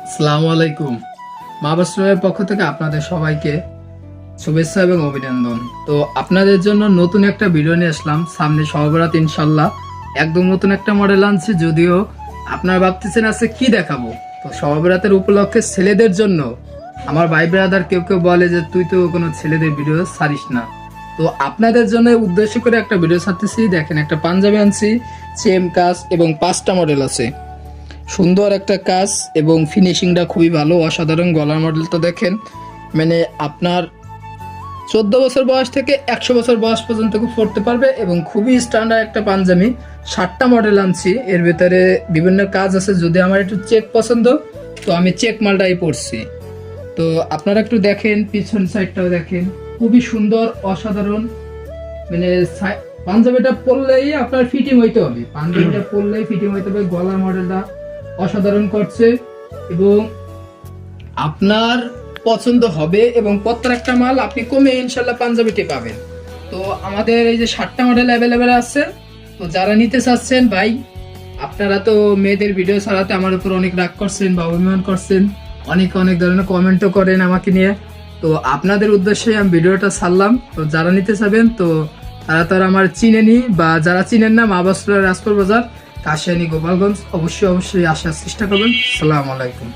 আসসালামু আলাইকুম। মা বস্ত্রালয়ের পক্ষ থেকে আপনাদের সবাইকে শুভেচ্ছা এবং অভিনন্দন। তো আপনাদের জন্য নতুন একটা ভিডিও নিয়ে আসলাম। সামনে সহবরাত ইনশাল্লাহ একদম নতুন একটা মডেল আনছি, যদিও আপনারা ভাবতেছেন আছে কি দেখাবো। তো সহবরাতের উপলক্ষে ছেলেদের জন্য আমার ভাই ব্রাদার কেউ কেউ বলে যে তুই তো কোনো ছেলেদের ভিডিও ছাড়িস না, তো আপনাদের জন্য উদ্দেশ্য করে একটা ভিডিও ছাড়তেছি। দেখেন, একটা পাঞ্জাবি আনছি, সেম কাজ এবং 5টা মডেল আছে। সুন্দর একটা কাজ এবং ফিনিশিংটা খুবই ভালো, অসাধারণ। গলার মডেলটা দেখেন, মানে আপনার 14 বছর বয়স থেকে 100 বছর বয়স পর্যন্ত খুব পড়তে পারবে এবং খুবই স্ট্যান্ডার্ড একটা পাঞ্জাবি। 7টা মডেল আনছি, এর ভিতরে বিভিন্ন কাজ আছে। যদি আমার একটু চেক পছন্দ, তো আমি চেক মালটাই পরছি। তো আপনারা একটু দেখেন, পিছন সাইডটাও দেখেন, খুবই সুন্দর, অসাধারণ। মানে পাঞ্জাবিটা পরলেই আপনার ফিটিং হইতে হবে, পাঞ্জাবিটা পরলেই ফিটিং হইতে হবে। গলার মডেলটা অসাধারণ করছে এবং আপনার পছন্দ হবে এবং প্রত্যেকটা মাল আপনি কমে ইনশাল্লাহ পাঞ্জাবিটি পাবেন। তো আমাদের এই যে 7টা মডেল অ্যাভেলেবেল আছে। তো যারা নিতে চাচ্ছেন ভাই, আপনারা তো মেয়েদের ভিডিও ছাড়াতে আমার উপর অনেক রাগ করছেন বা অভিমান করছেন, অনেক অনেক ধরনের কমেন্টও করেন আমাকে নিয়ে। তো আপনাদের উদ্দেশ্যে আমি ভিডিওটা ছাড়লাম। তো যারা নিতে চাবেন, তো তারা আমার চিনেনি, বা যারা চিনেন না, মা বস্ত্রালয়, রাজপুর বাজার, কাশিয়ানী, গোপালগঞ্জ, অবশ্যই অবশ্যই আসার চেষ্টা করবেন। আসসালামু আলাইকুম।